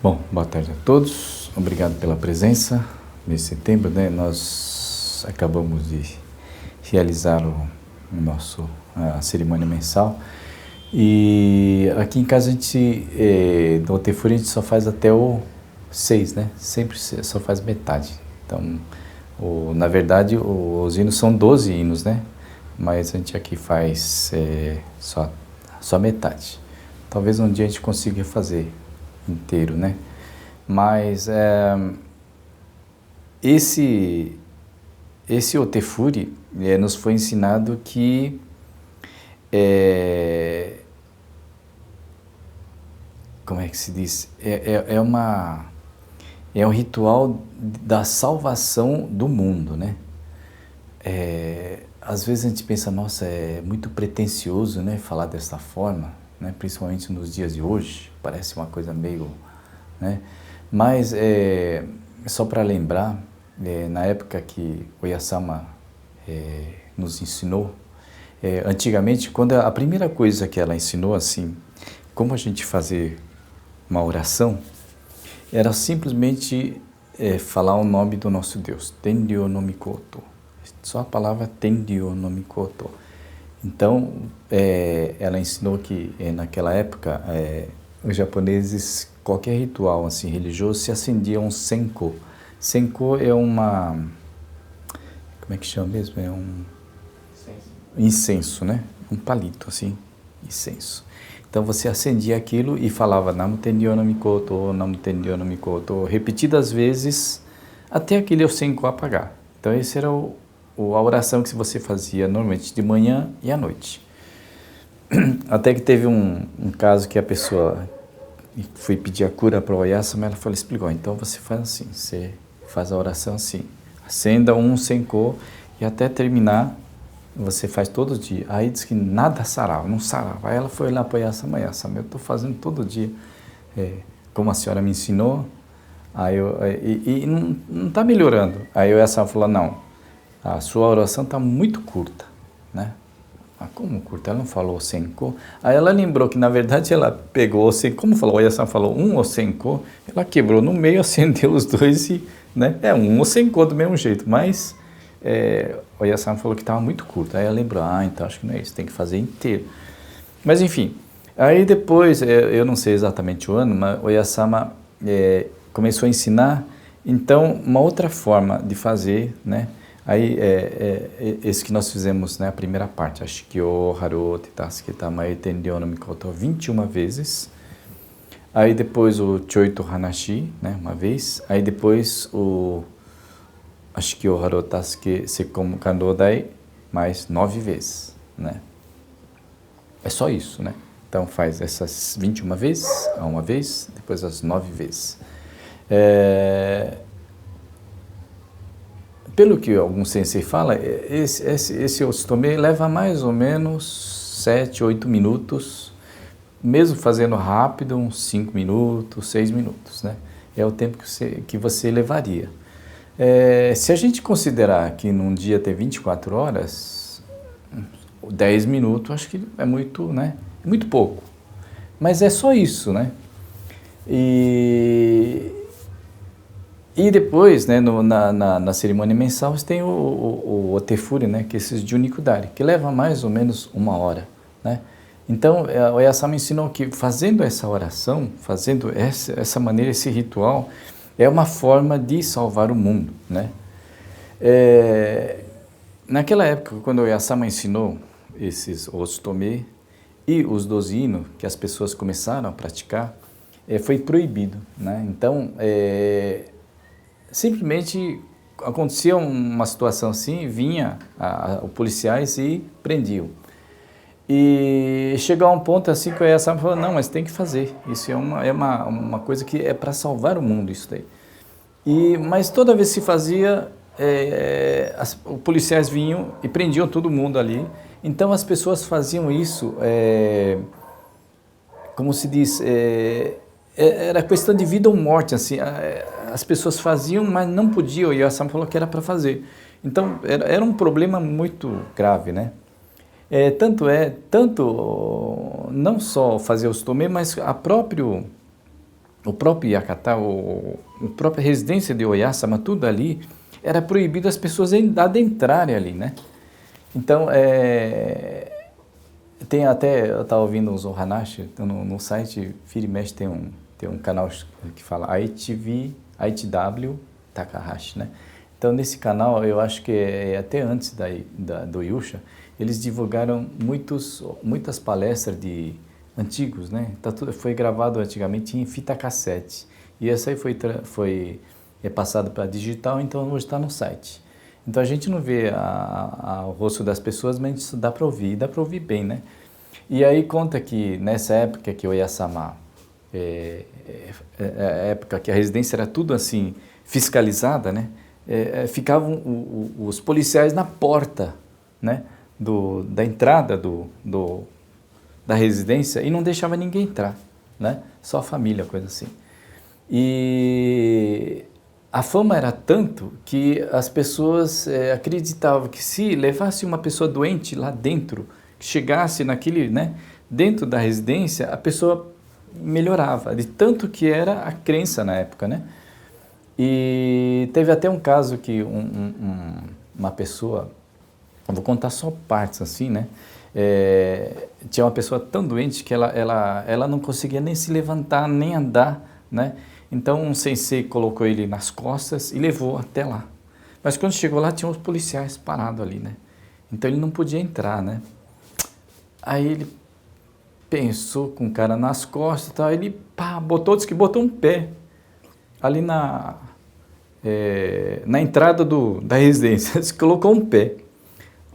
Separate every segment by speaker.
Speaker 1: Bom, boa tarde a todos. Obrigado pela presença. Mês de setembro, né? Nós acabamos de realizar a cerimônia mensal. E aqui em casa a gente, no Otefuri, a gente só faz até o 6, né? Sempre só faz metade. Então, na verdade, os hinos são 12 hinos, né? Mas a gente aqui faz só metade. Talvez um dia a gente consiga fazer inteiro, né? Mas esse Otefuri nos foi ensinado que como é que se diz? É um ritual da salvação do mundo, né? Às vezes a gente pensa, nossa, é muito pretensioso, né, falar dessa forma, né? Principalmente nos dias de hoje, parece uma coisa meio, né? Mas só para lembrar, na época que Oyasama nos ensinou, antigamente, quando a primeira coisa que ela ensinou, assim, como a gente fazer uma oração, era simplesmente falar o nome do nosso Deus, Tenryo no Mikoto, só a palavra Tenryo no Mikoto. Então, ela ensinou que naquela época, os japoneses, qualquer ritual assim, religioso, se acendia um senko. Senko é como é que chama mesmo? É um incenso, né? Um palito, assim, incenso. Então você acendia aquilo e falava Namo Tenryo no Mikoto, Namo Tenryo no Mikoto, repetidas vezes, até aquele senko apagar. Então esse era a oração que você fazia normalmente de manhã e à noite. Até que teve um caso que a pessoa foi pedir a cura para o Oyasama, ela explicou, então você faz assim, você faz a oração assim, acenda um senko e até terminar, você faz todo dia. Aí diz que nada sarava, não sarava. Aí ela foi lá para o Oyasama, eu estou fazendo todo dia, como a senhora me ensinou, e não está melhorando. Aí o Oyasama falou, não, a sua oração está muito curta, né? Como curta? Ela não falou senko. Aí ela lembrou que, na verdade, ela pegou o senko, como falou, o Oyasama falou o senko, ela quebrou no meio, acendeu os dois e, né? O senko do mesmo jeito, mas o Oyasama falou que estava muito curto. Aí ela lembrou, então acho que não é isso, tem que fazer inteiro. Mas, enfim, aí depois, eu não sei exatamente o ano, mas o Oyasama começou a ensinar, então, uma outra forma de fazer, né? Aí, esse que nós fizemos, né, a primeira parte, Ashikyo, Harote, Tasuketa, Mae, Tenryo no Mikoto, 21 vezes. Aí depois o Choito Hanashi, né, uma vez. Aí depois o Ashikyo, Harote, Tasuke, Sekomu, Kandodai, mais 9 vezes, né. É só isso, né. Então faz essas 21 vezes, uma vez, depois as 9 vezes. Pelo que algum sensei fala, esse Otsutome leva mais ou menos 7, 8 minutos, mesmo fazendo rápido, uns 5 minutos, 6 minutos, né? É o tempo que você levaria. Se a gente considerar que num dia tem 24 horas, 10 minutos, acho que é muito, né? É muito pouco. Mas é só isso, né? E depois, né, na cerimônia mensal, tem o Otefuri, né, que é esses Junikudari, que leva mais ou menos 1 hora, né? Então, o Oyasama ensinou que fazendo essa oração, fazendo essa maneira, esse ritual, é uma forma de salvar o mundo, né? Naquela época, quando o Oyasama ensinou esses Otsutome e os 12 hinos, que as pessoas começaram a praticar, foi proibido, né? Então, simplesmente acontecia uma situação assim, vinha os policiais e prendiam. E chegou a um ponto assim que o Oyasama falou, não, mas tem que fazer, isso é uma coisa que é para salvar o mundo, isso daí. Mas toda vez que se fazia, os policiais vinham e prendiam todo mundo ali, então as pessoas faziam isso, como se diz, era questão de vida ou morte, assim, as pessoas faziam, mas não podiam, e o Oyasama falou que era para fazer. Então, era um problema muito grave, né? Tanto não só fazer o Otsutome, mas a próprio o próprio Yakata, a própria residência de Oyasama, tudo ali, era proibido as pessoas adentrarem ali, né? Então, tem até, eu estava ouvindo uns Ohanashi, no site Vira e Mexe tem um canal que fala ITW Takahashi, né? Então, nesse canal, eu acho que até antes do Yusha, eles divulgaram muitas palestras de antigos, né? Foi gravado antigamente em fita cassete. E essa aí foi passado para digital, então hoje está no site. Então a gente não vê o rosto das pessoas, mas isso dá para ouvir, e dá para ouvir bem, né? E aí conta que nessa época que o Oyasama, a época que a residência era tudo assim, fiscalizada, né? Ficavam os policiais na porta, né? Da entrada da residência e não deixava ninguém entrar, né? Só a família, coisa assim. E a fama era tanto que as pessoas acreditavam que se levasse uma pessoa doente lá dentro, que chegasse naquele, né, dentro da residência, a pessoa melhorava, de tanto que era a crença na época, né? E teve até um caso que uma pessoa, eu vou contar só partes assim, né? Tinha uma pessoa tão doente que ela não conseguia nem se levantar, nem andar, né? Então um sensei colocou ele nas costas e levou até lá. Mas quando chegou lá tinha os policiais parados ali, né? Então ele não podia entrar, né? Aí ele pensou com o cara nas costas e tal, ele disse que botou um pé ali na entrada da residência, disse que colocou um pé.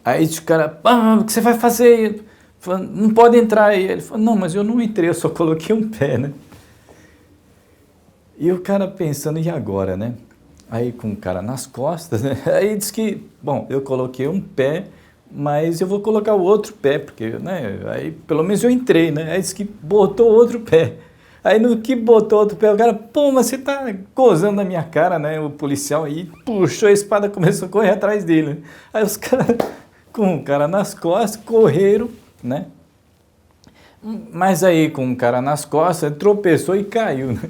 Speaker 1: Aí o cara, o que você vai fazer? Falou, não pode entrar aí. Ele falou, não, mas eu não entrei, eu só coloquei um pé, né? E o cara pensando, e agora, né? Aí com o cara nas costas, né? Aí disse que, bom, eu coloquei um pé, mas eu vou colocar o outro pé, porque, né? Aí pelo menos eu entrei, né? Aí disse que botou outro pé. Aí no que botou outro pé, o cara, mas você tá gozando na minha cara, né? O policial aí puxou a espada e começou a correr atrás dele, né? Aí os caras, com o cara nas costas, correram, né? Mas aí com o cara nas costas, tropeçou e caiu, né?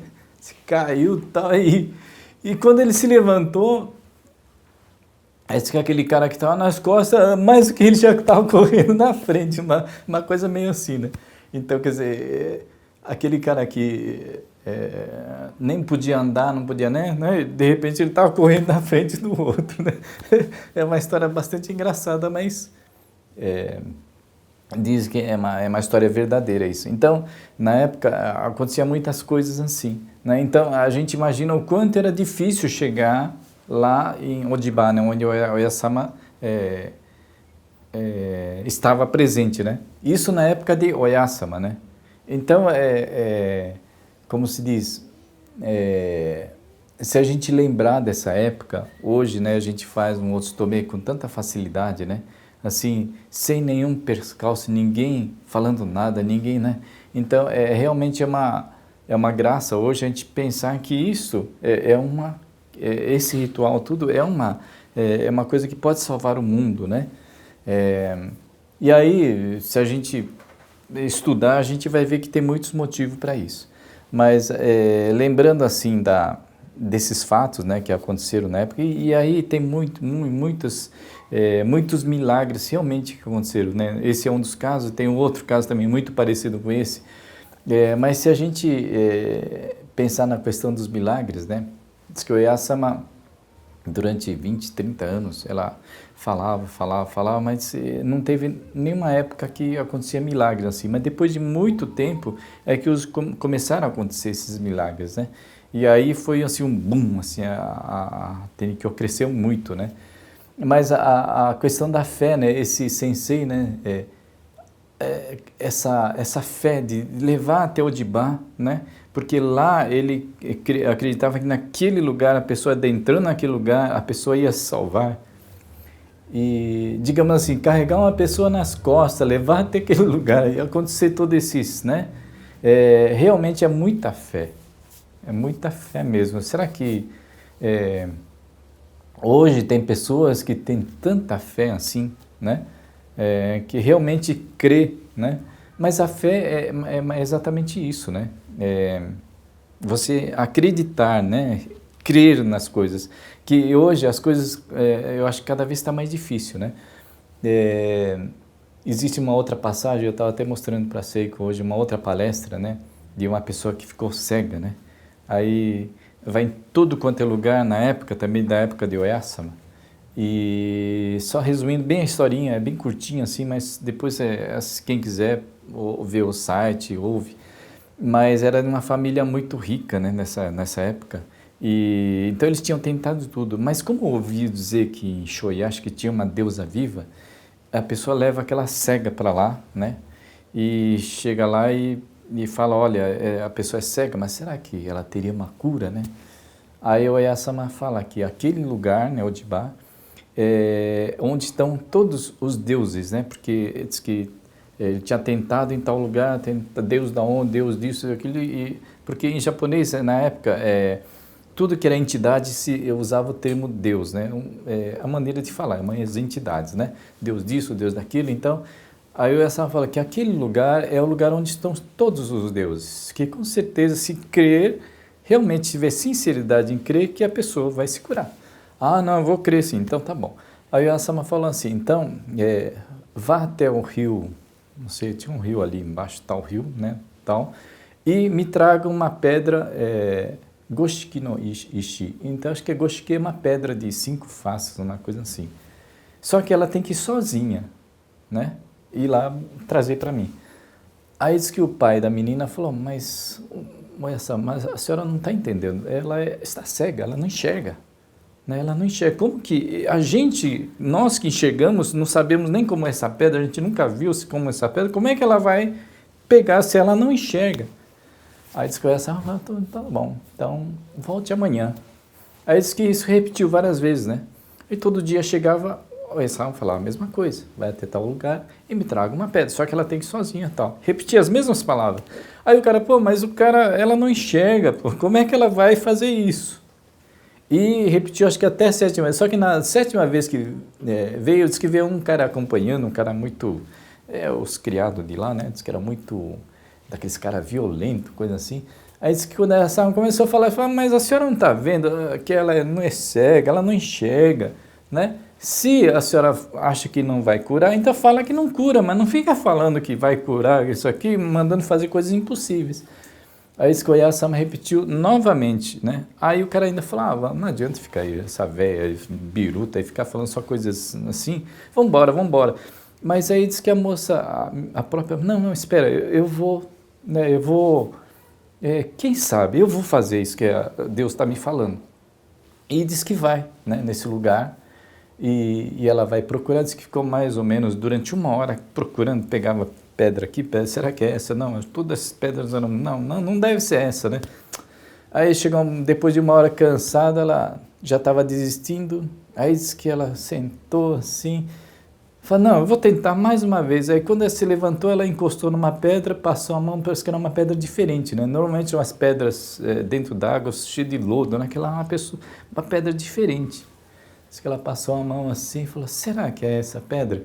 Speaker 1: Caiu tal, e quando ele se levantou, que aquele cara que estava nas costas, mais do que ele já estava correndo na frente, uma coisa meio assim, né? Então, quer dizer, aquele cara que nem podia andar, não podia, né? De repente ele estava correndo na frente do outro, né? É uma história bastante engraçada, mas diz que é uma história verdadeira isso. Então, na época, acontecia muitas coisas assim, né? Então, a gente imagina o quanto era difícil chegar lá em Ojiba, né? Onde o Oyasama estava presente, né? Isso na época de Oyasama, né? Então, como se diz, se a gente lembrar dessa época, hoje, né, a gente faz um Otsutome com tanta facilidade, né? Assim, sem nenhum percalço, ninguém falando nada, ninguém, né? Então, realmente é uma graça hoje a gente pensar que isso esse ritual tudo é uma coisa que pode salvar o mundo, né? E aí, se a gente estudar, a gente vai ver que tem muitos motivos para isso. Mas lembrando assim desses fatos, né, que aconteceram na época, e aí tem muitos milagres realmente que aconteceram, né? Esse é um dos casos, tem um outro caso também muito parecido com esse. Mas se a gente pensar na questão dos milagres, né? Diz que o Oyasama, durante 20, 30 anos, ela falava, mas não teve nenhuma época que acontecia milagres assim. Mas depois de muito tempo é que começaram a acontecer esses milagres, né? E aí foi assim um boom, assim, a Tenkyo cresceu muito, né? Mas a questão da fé, né? Esse sensei, né? Essa fé de levar até Ojiba, né? Porque lá ele acreditava que naquele lugar, a pessoa adentrando naquele lugar, a pessoa ia se salvar. E, digamos assim, carregar uma pessoa nas costas, levar até aquele lugar e acontecer todos esses, né? Realmente é muita fé mesmo. Será que hoje tem pessoas que têm tanta fé assim, né? Que realmente crê, né? Mas a fé é exatamente isso, né? você acreditar, né? Crer nas coisas. Que hoje as coisas, eu acho que cada vez está mais difícil, né? Existe uma outra passagem, eu estava até mostrando para a Seiko hoje, uma outra palestra, né? De uma pessoa que ficou cega, né? Aí vai em tudo quanto é lugar, na época também, da época de Oyasama. E só resumindo bem a historinha, é bem curtinha assim, mas depois quem quiser ver o site, ouve. Mas era de uma família muito rica, né, nessa época. E então eles tinham tentado tudo, mas como eu ouvi dizer que em Shoyashi que tinha uma deusa viva, a pessoa leva aquela cega para lá, né? E chega lá e fala, olha, a pessoa é cega, mas será que ela teria uma cura, né? Aí o Oyasama fala que aquele lugar, né, Odiba, onde estão todos os deuses, né? Porque diz que ele tinha tentado em tal lugar, Deus da onde, Deus disso, aquilo, porque em japonês, na época, tudo que era entidade eu usava o termo Deus, né? A maneira de falar, as entidades, né? Deus disso, Deus daquilo. Então, aí o Oyasama fala que aquele lugar é o lugar onde estão todos os deuses, que com certeza se crer, realmente tiver sinceridade em crer, que a pessoa vai se curar. Ah, não, eu vou crer sim, então tá bom. Aí o Oyasama falou assim, então, vá até o rio, não sei, tinha um rio ali embaixo, tal rio, né, tal, e me traga uma pedra, Goshiki no Ishi. Então, acho que Goshiki é uma pedra de 5 faces, uma coisa assim. Só que ela tem que ir sozinha, né, ir lá trazer para mim. Aí diz que o pai da menina falou, mas a senhora não está entendendo, ela está cega, ela não enxerga. Ela não enxerga. Como que nós que enxergamos, não sabemos nem como é essa pedra, a gente nunca viu como é essa pedra, como é que ela vai pegar se ela não enxerga? Aí diz que essa, tá bom, então volte amanhã. Aí diz que isso repetiu várias vezes, né? E todo dia chegava, essa falava a mesma coisa, vai até tal lugar e me traga uma pedra, só que ela tem que ir sozinha tal. Repetia as mesmas palavras. Aí o cara, mas ela não enxerga, como é que ela vai fazer isso? E repetiu, acho que até a 7ª vez. Só que na 7ª vez que veio, disse que veio um cara acompanhando, um cara muito... os criados de lá, né? Disse que era muito... daqueles caras violentos, coisa assim. Aí disse que quando ela começou a falar, mas a senhora não está vendo que ela não é cega, ela não enxerga, né? Se a senhora acha que não vai curar, então fala que não cura, mas não fica falando que vai curar isso aqui, mandando fazer coisas impossíveis. Aí esse Oyasama repetiu novamente, né? Aí o cara ainda falava, não adianta ficar aí, essa velha biruta, e ficar falando só coisas assim, vambora. Mas aí diz que a moça, a própria, não, espera, eu vou, né, quem sabe, eu vou fazer isso que Deus está me falando. E diz que vai, né, nesse lugar, e ela vai procurar, diz que ficou mais ou menos durante 1 hora procurando, pegava pedra aqui, será que é essa? Não, todas as pedras eram, não deve ser essa, né? Aí chegou, depois de 1 hora cansada, ela já estava desistindo, aí disse que ela sentou assim, falou, não, eu vou tentar mais uma vez. Aí quando ela se levantou, ela encostou numa pedra, passou a mão, parece que era uma pedra diferente, né? Normalmente umas pedras dentro d'água, cheias de lodo, naquela uma pedra diferente. Diz que ela passou a mão assim e falou, será que é essa pedra?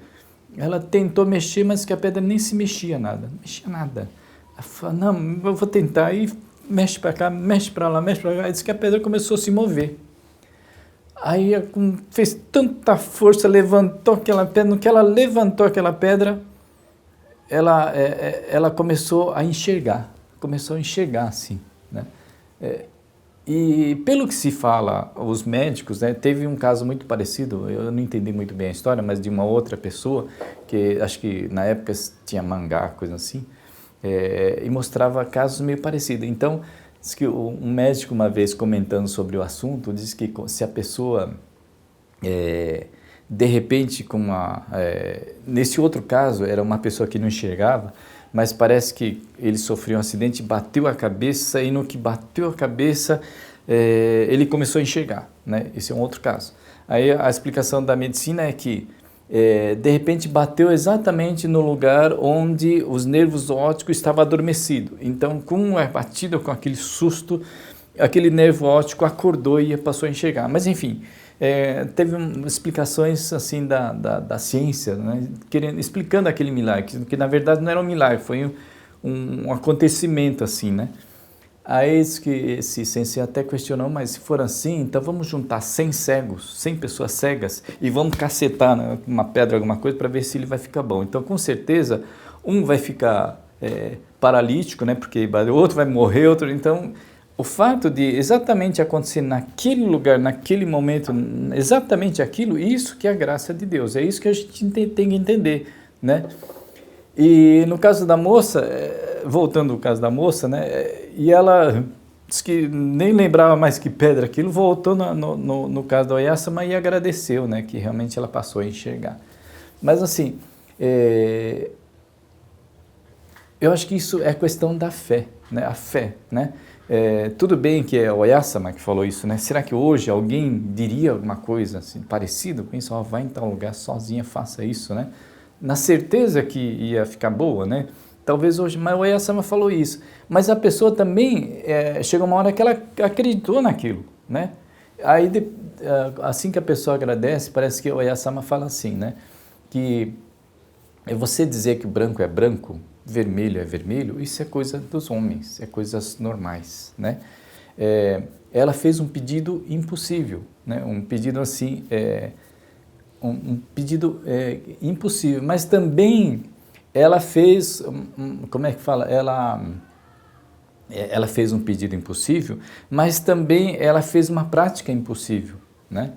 Speaker 1: Ela tentou mexer, mas que a pedra nem se mexia nada, não mexia nada. Ela falou, não, eu vou tentar, e mexe para cá, mexe para lá, mexe para cá. Aí disse que a pedra começou a se mover. Aí fez tanta força, levantou aquela pedra, no que ela levantou aquela pedra, ela começou a enxergar assim, né? E pelo que se fala, os médicos, né, teve um caso muito parecido, eu não entendi muito bem a história, mas de uma outra pessoa, que acho que na época tinha mangá, coisa assim, e mostrava casos meio parecidos. Então, diz que um médico uma vez comentando sobre o assunto, disse que se a pessoa, de repente, nesse outro caso, era uma pessoa que não enxergava, mas parece que ele sofreu um acidente, bateu a cabeça, e no que bateu a cabeça, ele começou a enxergar, né? Esse é um outro caso. Aí a explicação da medicina é que, de repente, bateu exatamente no lugar onde os nervos ópticos estavam adormecidos. Então, com a batida, com aquele susto, aquele nervo óptico acordou e passou a enxergar. Mas, enfim, teve explicações assim da ciência, né, explicando aquele milagre, que na verdade não era um milagre, foi um acontecimento assim, né? Aí diz que esse sensei até questionou, mas se for assim, então vamos juntar 100 cegos, 100 pessoas cegas, e vamos cacetar, né, uma pedra, alguma coisa, para ver se ele vai ficar bom. Então, com certeza, um vai ficar paralítico, né, porque o outro vai morrer, outro... Então, o fato de exatamente acontecer naquele lugar, naquele momento, exatamente aquilo, isso que é a graça de Deus. É isso que a gente tem que entender, né? E no caso da moça, voltando ao caso da moça, né, e ela disse que nem lembrava mais que pedra aquilo, voltou no caso da Oyasama e agradeceu, né, que realmente ela passou a enxergar. Mas assim, eu acho que isso é questão da fé, né, a fé, né. Tudo bem que é o Oyasama que falou isso, né, será que hoje alguém diria alguma coisa assim, parecida com isso? Ó, vai em tal lugar sozinha, faça isso, né? Na certeza que ia ficar boa, né? Talvez hoje, mas o Oyasama falou isso. Mas a pessoa também, chegou uma hora que ela acreditou naquilo, né? Aí, assim que a pessoa agradece, parece que o Oyasama fala assim, né? Que você dizer que branco é branco, vermelho é vermelho, isso é coisa dos homens, é coisas normais, né? Ela fez um pedido impossível, né? Um pedido assim... um pedido impossível, mas também ela fez, como é que fala, ela fez um pedido impossível, mas também ela fez uma prática impossível, né?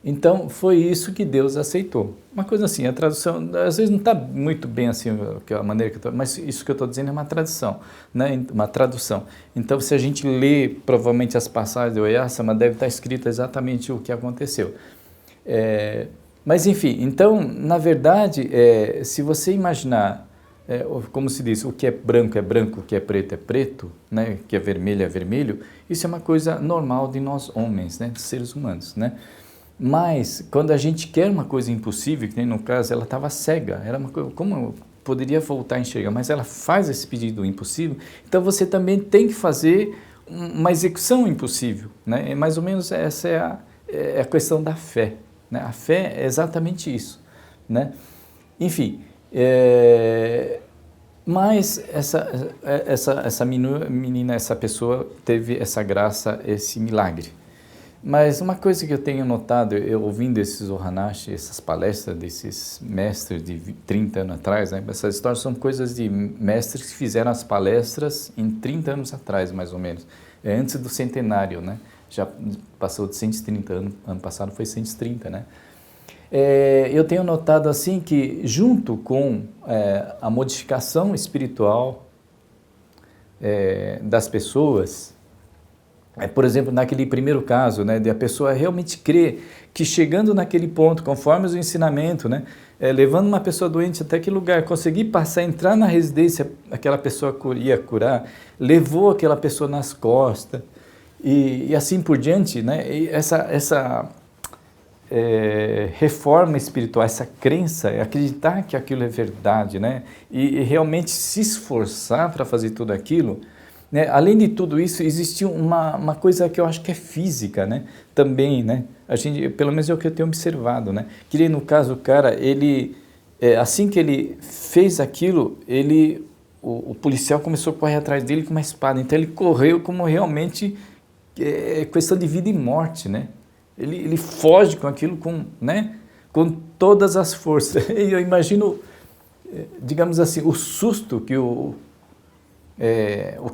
Speaker 1: Então foi isso que Deus aceitou. Uma coisa assim, a tradução, às vezes não está muito bem assim, a maneira que eu estou, mas isso que eu estou dizendo é uma tradução, né? Uma tradução. Então se a gente lê provavelmente as passagens do Oyasama, deve estar escrito exatamente o que aconteceu. Mas enfim, então, na verdade, se você imaginar, como se diz, o que é branco, o que é preto, né? O que é vermelho, isso é uma coisa normal de nós homens, né? De seres humanos, né? Mas, quando a gente quer uma coisa impossível, que nem no caso, ela estava cega, era uma coisa, como eu poderia voltar a enxergar? Mas ela faz esse pedido impossível, então você também tem que fazer uma execução impossível, né? Mais ou menos essa é a questão da fé. Né? A fé é exatamente isso, né? Enfim, mas essa menina, essa pessoa teve essa graça, esse milagre. Mas uma coisa que eu tenho notado, eu ouvindo esses Ohanashi, essas palestras desses mestres de 30 anos atrás, né? Essas histórias são coisas de mestres que fizeram as palestras em 30 anos atrás, mais ou menos, antes do centenário, né? Já passou de 130 anos, ano passado foi 130, né? Eu tenho notado assim que junto com a modificação espiritual das pessoas, por exemplo, naquele primeiro caso, né, de a pessoa realmente crer que chegando naquele ponto, conforme o ensinamento, né, levando uma pessoa doente até aquele lugar, conseguir passar, entrar na residência, aquela pessoa ia curar, levou aquela pessoa nas costas, e assim por diante, né? E essa reforma espiritual, essa crença, acreditar que aquilo é verdade, né? E realmente se esforçar para fazer tudo aquilo, né? Além de tudo isso, existe uma coisa que eu acho que é física, né? Também, né? A gente, pelo menos é o que eu tenho observado, né? Que no caso o cara, ele, assim que ele fez aquilo, o policial começou a correr atrás dele com uma espada, então ele correu como realmente questão de vida e morte, né? Ele foge com aquilo, né? Com todas as forças. E eu imagino, digamos assim, o susto que o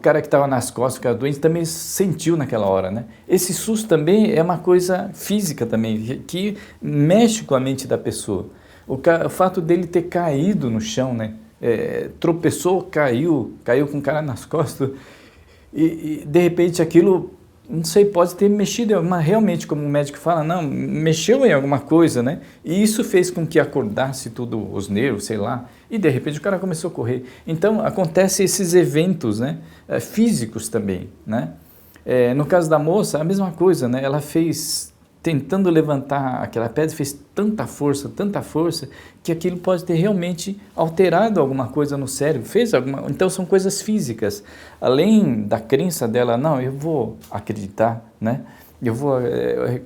Speaker 1: cara que estava nas costas, o cara doente, também sentiu naquela hora, né? Esse susto também é uma coisa física também, que mexe com a mente da pessoa. O fato dele ter caído no chão, né? Tropeçou, caiu com o cara nas costas, e de repente aquilo, não sei, pode ter mexido, mas realmente, como o médico fala, não, mexeu em alguma coisa, né? E isso fez com que acordasse tudo, os nervos, sei lá, e de repente o cara começou a correr. Então, acontecem esses eventos, né? Físicos também, né? No caso da moça, a mesma coisa, né? Ela fez, tentando levantar aquela pedra, fez tanta força, que aquilo pode ter realmente alterado alguma coisa no cérebro, então são coisas físicas, além da crença dela, não, eu vou acreditar, né?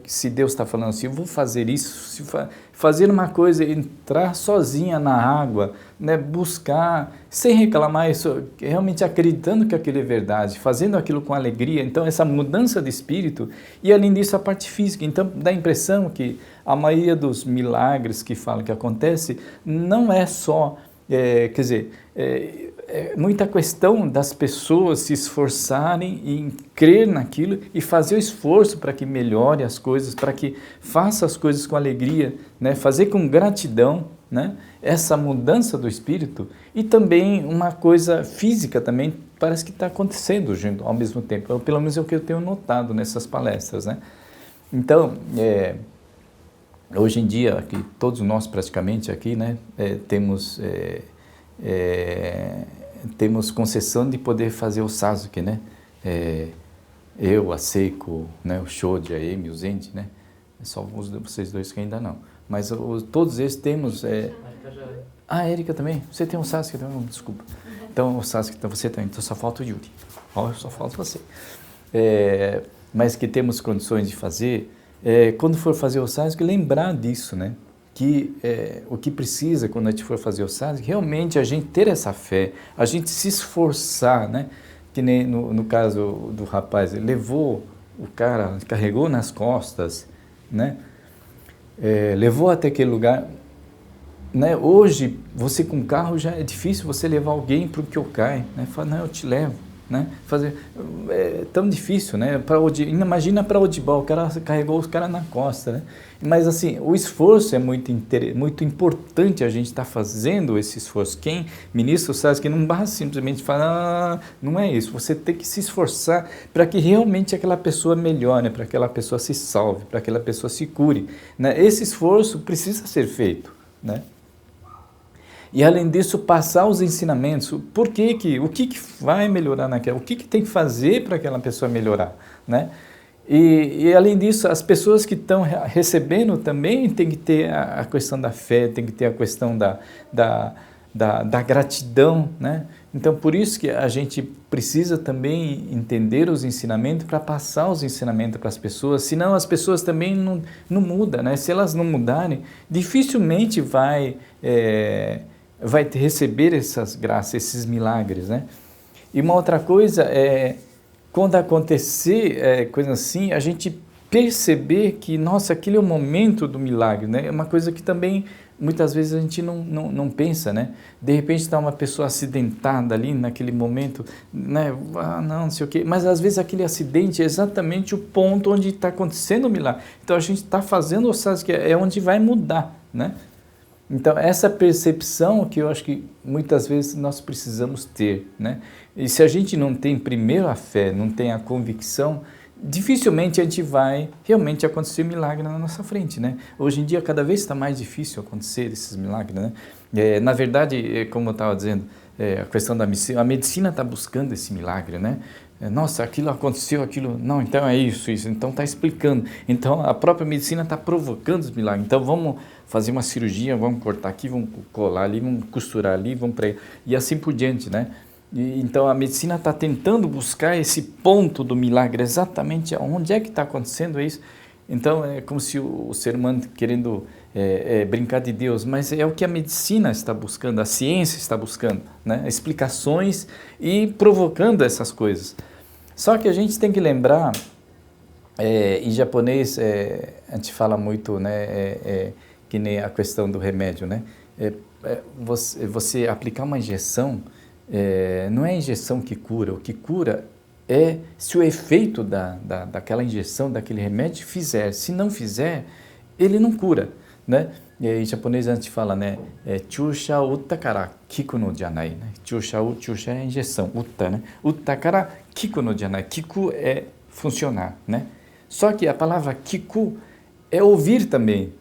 Speaker 1: Se Deus está falando assim, eu vou fazer isso, fazer uma coisa, entrar sozinha na água, né, buscar, sem reclamar, isso, realmente acreditando que aquilo é verdade, fazendo aquilo com alegria. Então, essa mudança de espírito, e além disso, a parte física. Então, dá a impressão que a maioria dos milagres que falam que acontece, não é só, muita questão das pessoas se esforçarem em crer naquilo e fazer o esforço para que melhore as coisas, para que faça as coisas com alegria, né? Fazer com gratidão, né? Essa mudança do espírito, e também uma coisa física também parece que está acontecendo ao mesmo tempo, pelo menos é o que eu tenho notado nessas palestras, né? Então, hoje em dia, aqui, todos nós praticamente aqui, né, temos concessão de poder fazer o Sasuke, né? Eu, a Seiko, né? O Shoji, a Emi, o Zenji, né? É só vocês dois que ainda não. Mas todos esses temos... a Erika também? Você tem um Sasuke também? Desculpa. Então, o Sasuke, então você também. Então, só falta o Yuri. Só falta você. Mas que temos condições de fazer... quando for fazer o Sasuke, lembrar disso, né? Que o que precisa quando a gente for fazer o Sasuke, realmente a gente ter essa fé, a gente se esforçar, né? Que nem no caso do rapaz, ele levou o cara, carregou nas costas, né? Levou até aquele lugar, né? Hoje, você com carro já é difícil você levar alguém para o Kyokai, né? Fala, não, eu te levo. Né? É tão difícil, né? Imagina para Odibá, o cara carregou os caras na costa, né? Mas assim, o esforço é muito importante, a gente estar fazendo esse esforço. Quem ministra o Sasuke não basta simplesmente falar, não é isso, você tem que se esforçar para que realmente aquela pessoa melhore, para que aquela pessoa se salve, para que aquela pessoa se cure, né? Esse esforço precisa ser feito, né? E além disso, passar os ensinamentos, o que vai melhorar naquela, o que tem que fazer para aquela pessoa melhorar, né? E além disso, as pessoas que estão recebendo também tem que ter a questão da fé, tem que ter a questão da gratidão, né? Então, por isso que a gente precisa também entender os ensinamentos para passar os ensinamentos para as pessoas, senão as pessoas também não mudam, né? Se elas não mudarem, dificilmente vai receber essas graças, esses milagres, né? E uma outra coisa quando acontecer coisa assim, a gente perceber que, nossa, aquele é o momento do milagre, né? É uma coisa que também, muitas vezes, a gente não pensa, né? De repente está uma pessoa acidentada ali, naquele momento, né? Não sei o quê. Mas, às vezes, aquele acidente é exatamente o ponto onde está acontecendo o milagre. Então, a gente está fazendo o Sasuke, é onde vai mudar, né? Então, essa percepção que eu acho que muitas vezes nós precisamos ter, né? E se a gente não tem primeiro a fé, não tem a convicção, dificilmente a gente vai realmente acontecer milagre na nossa frente, né? Hoje em dia, cada vez está mais difícil acontecer esses milagres, né? Na verdade, como eu estava dizendo, a questão da medicina, a medicina está buscando esse milagre, né? Nossa, aquilo aconteceu, aquilo... Não, então é isso, então está explicando. Então, a própria medicina está provocando os milagres. Então, vamos fazer uma cirurgia, vamos cortar aqui, vamos colar ali, vamos costurar ali, vamos pregar, e assim por diante, né? Então, a medicina está tentando buscar esse ponto do milagre, exatamente onde é que está acontecendo isso. Então, é como se o ser humano querendo brincar de Deus, mas é o que a medicina está buscando, a ciência está buscando, né? Explicações e provocando essas coisas. Só que a gente tem que lembrar, em japonês a gente fala muito, né, que nem a questão do remédio, né? Você aplicar uma injeção, não é a injeção que cura, o que cura é se o efeito daquela injeção, daquele remédio fizer. Se não fizer, ele não cura, né? Em japonês a gente fala, né? Chusha utta kara kiku no janai, né? Chusha é a injeção, utta, né? Utta kara kiku no janai. Kiku é funcionar, né? Só que a palavra kiku é ouvir também.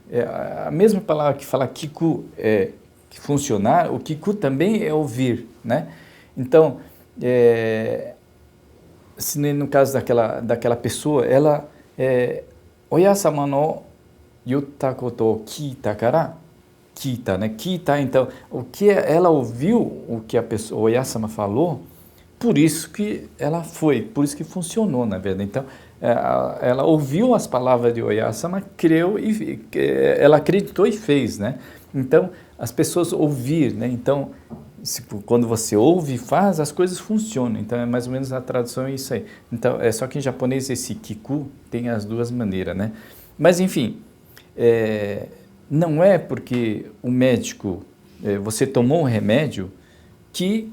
Speaker 1: A mesma palavra que fala kiku é funcionar, o kiku também é ouvir, né? Então, se no caso daquela pessoa, ela Oya-sama no yutta koto o kita kara, kita, né? Kita, então, o que ela ouviu, o que a pessoa, o Oya-sama falou, por isso que ela foi, por isso que funcionou, na verdade. Então, ela ouviu as palavras de Oyasama, creu e ela acreditou e fez, né? Então, as pessoas ouvir, né? Então, quando você ouve e faz, as coisas funcionam. Então, é mais ou menos a tradução é isso aí. Então, só que em japonês esse kiku tem as duas maneiras, né? Mas, enfim, não é porque o médico, você tomou um remédio que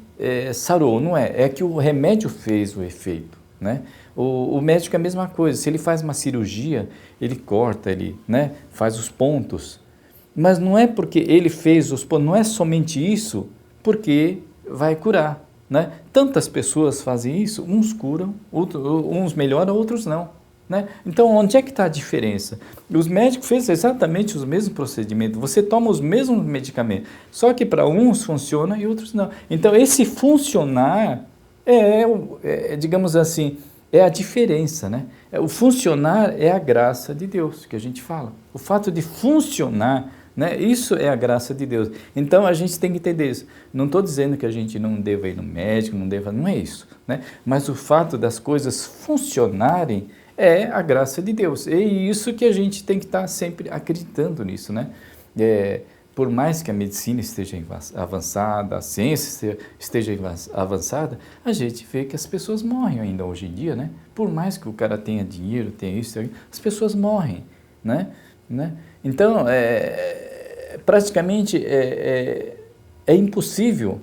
Speaker 1: sarou, não é. É que o remédio fez o efeito, né? O médico é a mesma coisa. Se ele faz uma cirurgia, ele corta, ele, né, faz os pontos. Mas não é porque ele fez os pontos, não é somente isso, porque vai curar, né? Tantas pessoas fazem isso, uns curam, uns melhoram, outros não, né? Então, onde é que está a diferença? Os médicos fez exatamente os mesmos procedimentos, você toma os mesmos medicamentos, só que para uns funciona e outros não. Então, esse funcionar digamos assim, é a diferença, né? O funcionar é a graça de Deus, que a gente fala. O fato de funcionar, né? Isso é a graça de Deus. Então, a gente tem que entender isso. Não estou dizendo que a gente não deva ir no médico, não é isso, né? Mas o fato das coisas funcionarem é a graça de Deus. É isso que a gente tem que estar sempre acreditando nisso, né? Por mais que a medicina esteja avançada, a ciência esteja avançada, a gente vê que as pessoas morrem ainda hoje em dia, né? Por mais que o cara tenha dinheiro, tenha isso, as pessoas morrem, né? Então, praticamente é impossível,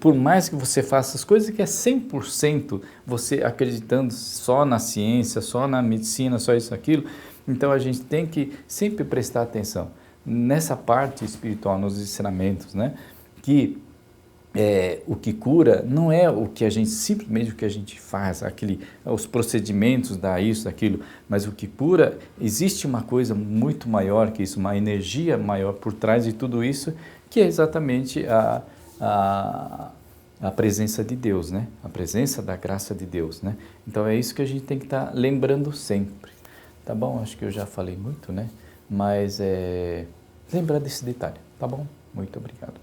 Speaker 1: por mais que você faça as coisas, que é 100% você acreditando só na ciência, só na medicina, só isso, aquilo. Então, a gente tem que sempre prestar atenção nessa parte espiritual, nos ensinamentos, né? Que o que cura não é o que a gente, simplesmente o que a gente faz, os procedimentos, isso, aquilo, mas o que cura, existe uma coisa muito maior que isso, uma energia maior por trás de tudo isso, que é exatamente a presença de Deus, né? A presença da graça de Deus, né? Então é isso que a gente tem que estar lembrando sempre, tá bom? Acho que eu já falei muito, né? Mas lembrar desse detalhe, tá bom? Muito obrigado.